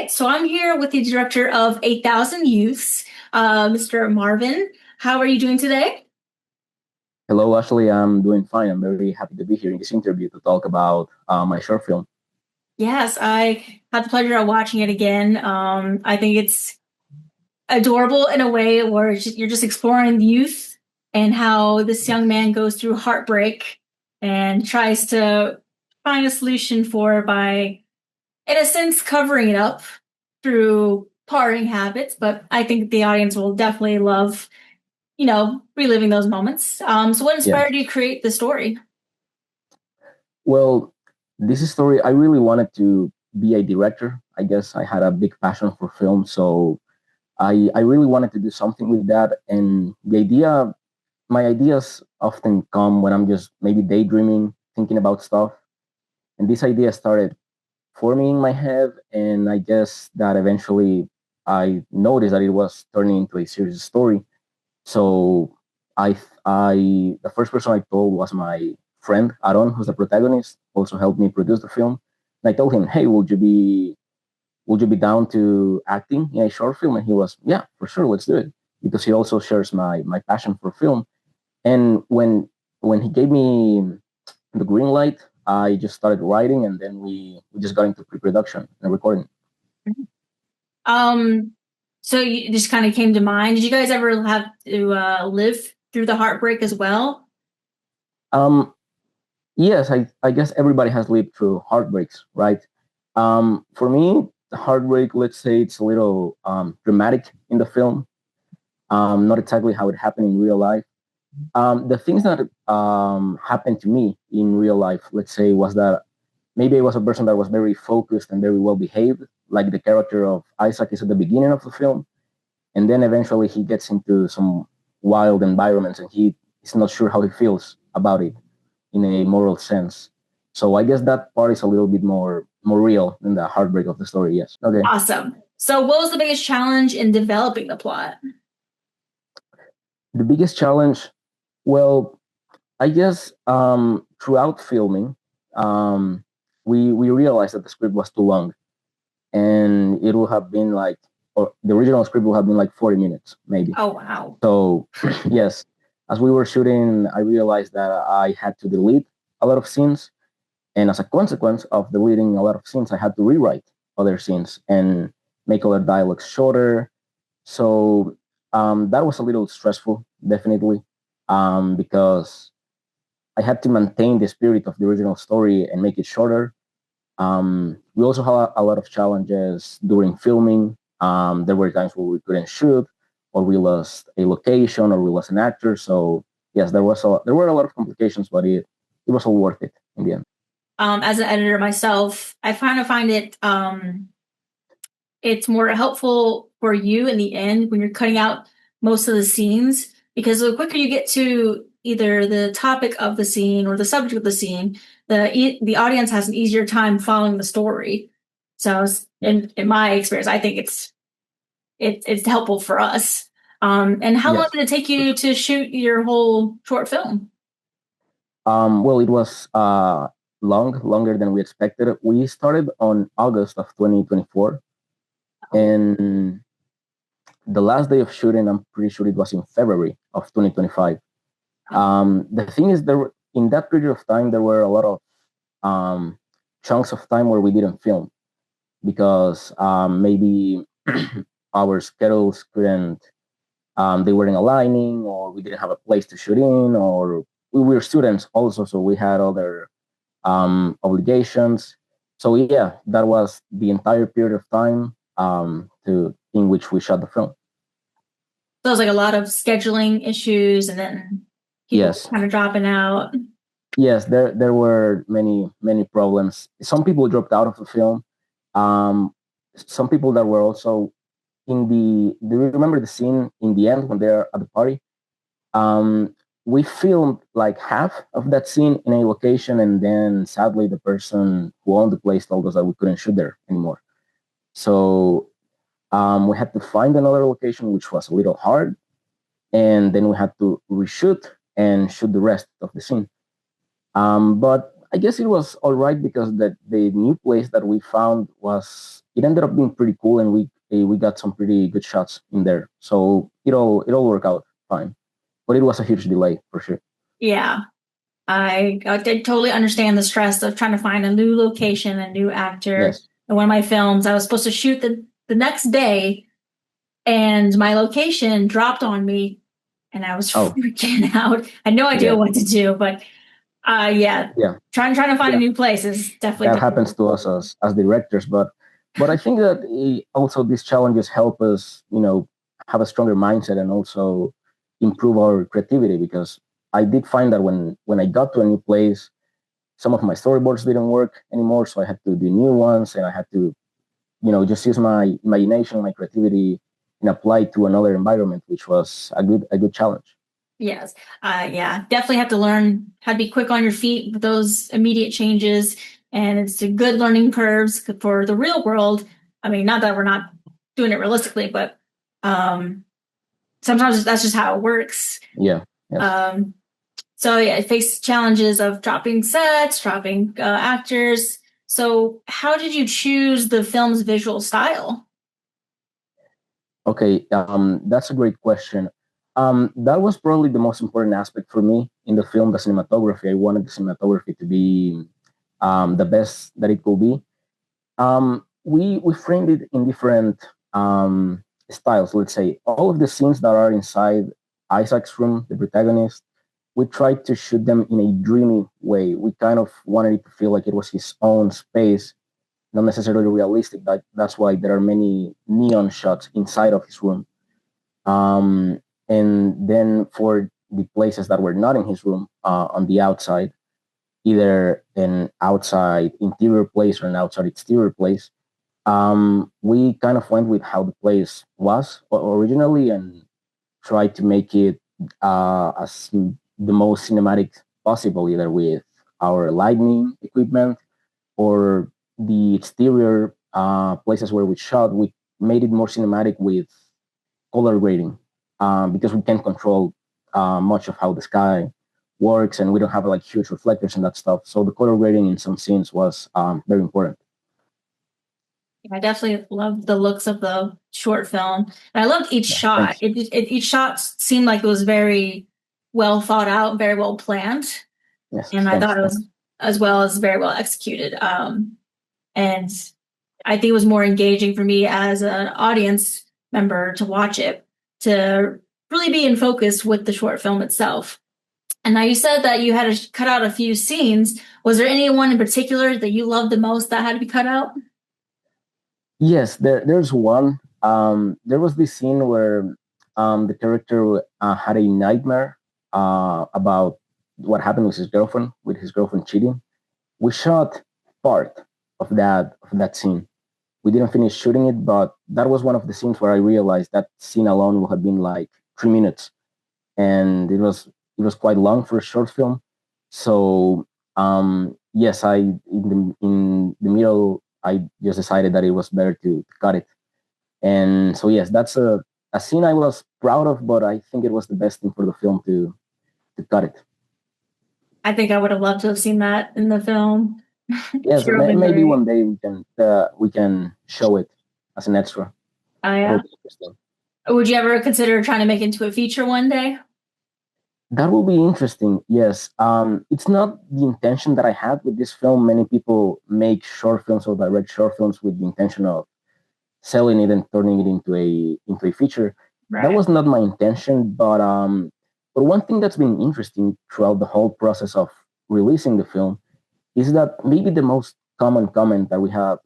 right, so I'm here with the director of 8,000 Youths, Mr. Marvin. How are you doing today? Hello, Ashley. I'm doing fine. I'm very happy to be here in this interview to talk about my short film. Yes, I had the pleasure of watching it again. I think it's adorable in a way where you're just exploring youth and how this young man goes through heartbreak and tries to find a solution for it by, in a sense, covering it up through partying habits. But I think the audience will definitely love reliving those moments. So what Yeah. inspired you to create the story? Well, this story, I really wanted to be a director. I guess I had a big passion for film, so I really wanted to do something with that. And my ideas often come when I'm just maybe daydreaming, thinking about stuff. And this idea started forming in my head, and I guess that eventually I noticed that it was turning into a serious story. So the first person I told was my friend Aaron, who's the protagonist, also helped me produce the film. And I told him, "Hey, would you be down to acting in a short film?" And he was, "Yeah, for sure, let's do it," because he also shares my passion for film. And when he gave me the green light, I just started writing, and then we just got into pre-production and recording. Um, so you just kind of came to mind. Did you guys ever have to live through the heartbreak as well? Um, Yes, I guess everybody has lived through heartbreaks, right? For me, the heartbreak, let's say it's a little dramatic in the film, not exactly how it happened in real life. The things that happened to me in real life, let's say, was that maybe I was a person that was very focused and very well behaved, like the character of Isaac is at the beginning of the film. And then eventually he gets into some wild environments and he is not sure how he feels about it in a moral sense. So I guess that part is a little bit more real than the heartbreak of the story. Yes. Okay. Awesome. So what was the biggest challenge in developing the plot? The biggest challenge, well, I guess throughout filming, we realized that the script was too long, and it would have been like, or the original script would have been like 40 minutes maybe. Oh, wow. So yes, as we were shooting, I realized that I had to delete a lot of scenes. And as a consequence of deleting a lot of scenes, I had to rewrite other scenes and make other dialogues shorter. So that was a little stressful, definitely, because I had to maintain the spirit of the original story and make it shorter. We also had a lot of challenges during filming. There were times where we couldn't shoot, or we lost a location, or we lost an actor. So yes, there were a lot of complications, but it was all worth it in the end. As an editor myself, I kind of find it's more helpful for you in the end when you're cutting out most of the scenes, because the quicker you get to either the topic of the scene or the subject of the scene, the audience has an easier time following the story. So in my experience, I think it's helpful for us. And how long Yes. did it take you to shoot your whole short film? Well, it was longer than we expected. We started on August of 2024, and the last day of shooting, I'm pretty sure it was in February of 2025. The thing is, in that period of time, there were a lot of um, chunks of time where we didn't film because maybe our schedules couldn't, they weren't aligning, or we didn't have a place to shoot in, or we were students also, so we had other obligations. So yeah, that was the entire period of time to in which we shot the film. So it was like a lot of scheduling issues and then people Yes, kind of dropping out. yes, there were many problems. Some people dropped out of the film. Um, some people that were also in the. Do you remember the scene in the end when they're at the party? Um, we filmed like half of that scene in a location, and then sadly, the person who owned the place told us that we couldn't shoot there anymore. So we had to find another location, which was a little hard, and then we had to reshoot and shoot the rest of the scene. But I guess it was all right because the new place that we found was it ended up being pretty cool, and we got some pretty good shots in there. So it all worked out fine, but it was a huge delay for sure. Yeah. I did totally understand the stress of trying to find a new location, a new actor. Yes. In one of my films, I was supposed to shoot the next day, and my location dropped on me, and I was freaking out. I had no idea what to do, but yeah, trying to find a new place is definitely that happens to us as directors. But I think that also these challenges help us, have a stronger mindset and also improve our creativity, because I did find that when I got to a new place, some of my storyboards didn't work anymore, so I had to do new ones, and I had to, just use my imagination, my creativity, and apply it to another environment, which was a good challenge. Yes. Yeah, definitely have to learn how to be quick on your feet with those immediate changes. And it's a good learning curves for the real world. I mean, not that we're not doing it realistically, but sometimes that's just how it works. Yeah. Yes. So yeah, I face challenges of dropping sets, dropping actors. So how did you choose the film's visual style? Okay, that's a great question. That was probably the most important aspect for me in the film, the cinematography. I wanted the cinematography to be the best that it could be. We framed it in different styles. Let's say all of the scenes that are inside Isaac's room, the protagonist, we tried to shoot them in a dreamy way. We kind of wanted it to feel like it was his own space, not necessarily realistic. That's why there are many neon shots inside of his room. And then for the places that were not in his room, on the outside, either an outside interior place or an outside exterior place, we kind of went with how the place was originally and tried to make it as the most cinematic possible, either with our lighting equipment or the exterior places where we shot. We made it more cinematic with color grading, because we can control much of how the sky works, and we don't have like huge reflectors and that stuff. So the color grading in some scenes was very important. I definitely loved the looks of the short film. And I loved each shot. Each shot seemed like it was very well thought out, very well planned. Yes, and I thought it was as well as very well executed. And I think it was more engaging for me as an audience member to watch it, to really be in focus with the short film itself. And now you said that you had to cut out a few scenes. Was there anyone in particular that you loved the most that had to be cut out? Yes, there's one. There was this scene where the character had a nightmare about what happened with his girlfriend cheating. We shot part of that scene. We didn't finish shooting it, but that was one of the scenes where I realized that scene alone would have been like 3 minutes, and it was quite long for a short film. So yes, in the middle, I just decided that it was better to cut it. And so yes, that's a scene I was proud of, but I think it was the best thing for the film to cut it. I think I would have loved to have seen that in the film. Yes, maybe one day we can show it as an extra. Oh yeah. Would you ever consider trying to make it into a feature one day? That will be interesting. Yes. It's not the intention that I had with this film. Many people make short films or direct short films with the intention of selling it and turning it into a feature. Right. That was not my intention, but one thing that's been interesting throughout the whole process of releasing the film is that maybe the most common comment that we have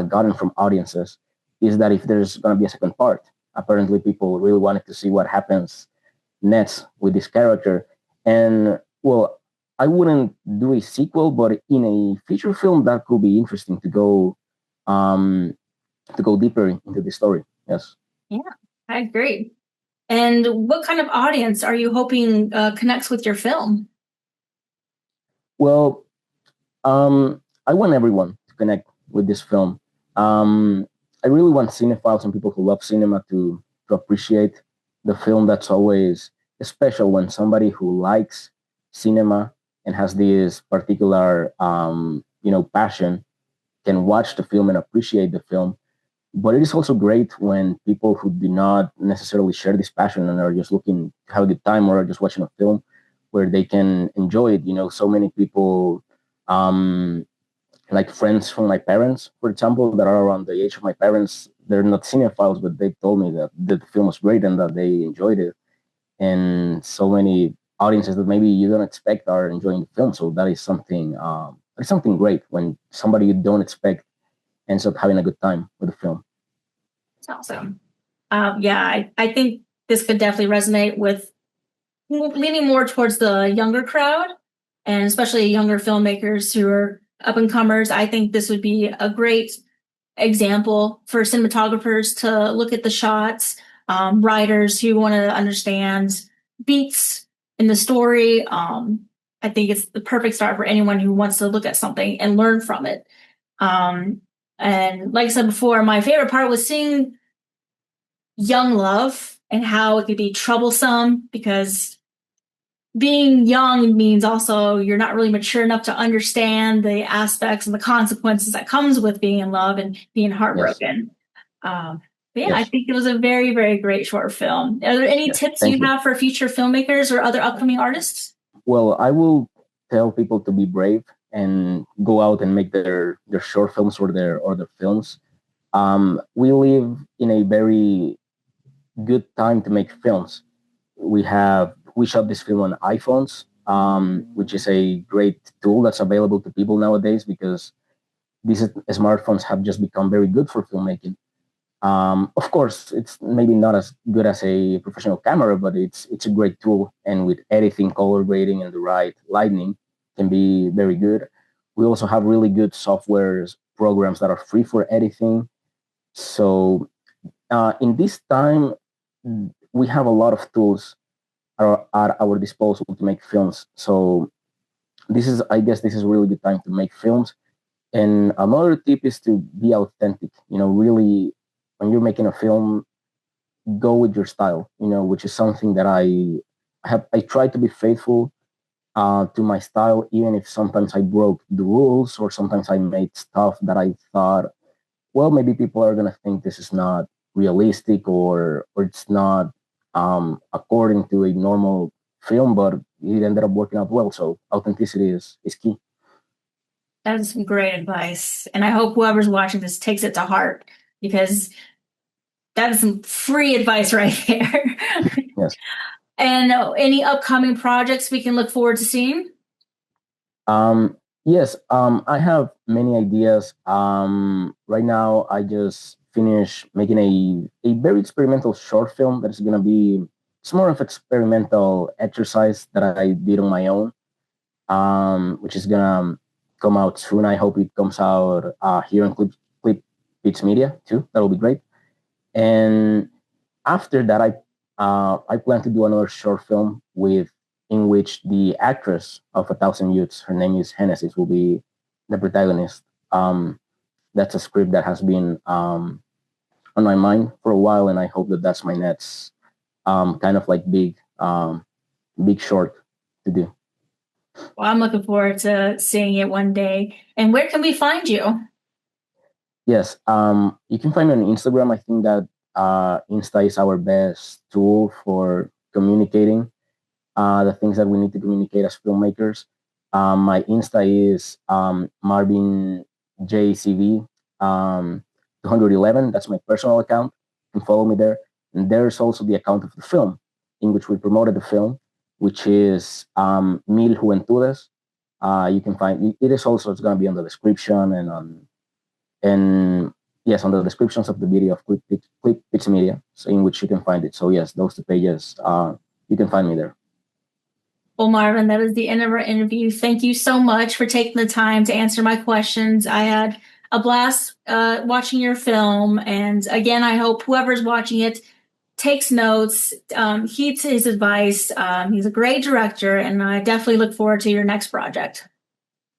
gotten from audiences is that if there's going to be a second part, apparently people really wanted to see what happens next with this character. And well, I wouldn't do a sequel, but in a feature film that could be interesting to go deeper into the story. Yes. Yeah, I agree. And what kind of audience are you hoping connects with your film? Well, I want everyone to connect with this film. I really want cinephiles and people who love cinema to appreciate the film. That's always special when somebody who likes cinema and has this particular passion can watch the film and appreciate the film. But it is also great when people who do not necessarily share this passion and are just looking to have a good time or are just watching a film where they can enjoy it. So many people, um, like friends from my parents, for example, that are around the age of my parents, they're not cinephiles, but they told me that the film was great and that they enjoyed it. And so many audiences that maybe you don't expect are enjoying the film. So that is something, it's something great when somebody you don't expect ends up having a good time with the film. It's awesome. Yeah, I think this could definitely resonate with leaning more towards the younger crowd, and especially younger filmmakers who are up and comers. I think this would be a great example for cinematographers to look at the shots, writers who want to understand beats in the story. I think it's the perfect start for anyone who wants to look at something and learn from it. And like I said before, my favorite part was seeing young love and how it could be troublesome, because being young means also you're not really mature enough to understand the aspects and the consequences that comes with being in love and being heartbroken. But yeah, I think it was a very, very great short film. Are there any tips you have for future filmmakers or other upcoming artists? Well, I will tell people to be brave and go out and make their short films or their films. We live in a very good time to make films. We shot this film on iPhones, which is a great tool that's available to people nowadays because these smartphones have just become very good for filmmaking. Of course, it's maybe not as good as a professional camera, but it's a great tool. And with editing, color grading, and the right lighting, can be very good. We also have really good softwares, programs that are free for editing. So in this time, we have a lot of tools at our disposal to make films. So I guess this is a really good time to make films. And another tip is to be authentic. Really, when you're making a film, go with your style. Which is something that I try to be faithful to my style, even if sometimes I broke the rules or sometimes I made stuff that I thought, well, maybe people are gonna think this is not realistic or it's not according to a normal film, but it ended up working out well. So authenticity is key. That is some great advice. And I hope whoever's watching this takes it to heart, because that is some free advice right there. Yes. And any upcoming projects we can look forward to seeing? Yes, I have many ideas. Right now, I just finished making a very experimental short film that is going to be, it's more of experimental exercise that I did on my own, which is going to come out soon. I hope it comes out here on Clip Beats Media too. That'll be great. And after that, I plan to do another short film in which the actress of 1,000 Youths, her name is Genesis, will be the protagonist. That's a script that has been on my mind for a while, and I hope that that's my next kind of like big short to do. Well, I'm looking forward to seeing it one day. And where can we find you? Yes, you can find me on Instagram. I think that Insta is our best tool for communicating the things that we need to communicate as filmmakers. My Insta is Marvin JCV 211. That's my personal account. You can follow me there. And there's also the account of the film in which we promoted the film, which is MIL Juventudes. You can find it is also, it's going to be on the description and yes, on the descriptions of the video of Clip Pitch Media, so in which you can find it. So yes, those two pages, you can find me there. Well, Marvin, that is the end of our interview. Thank you so much for taking the time to answer my questions. I had a blast watching your film. And again, I hope whoever's watching it takes notes, heeds his advice. He's a great director, and I definitely look forward to your next project.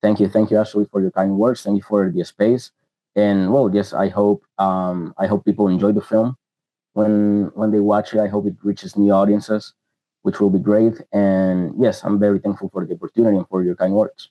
Thank you, Ashley, for your kind words. Thank you for the space. And well, yes, I hope people enjoy the film when they watch it. I hope it reaches new audiences, which will be great. And yes, I'm very thankful for the opportunity and for your kind words.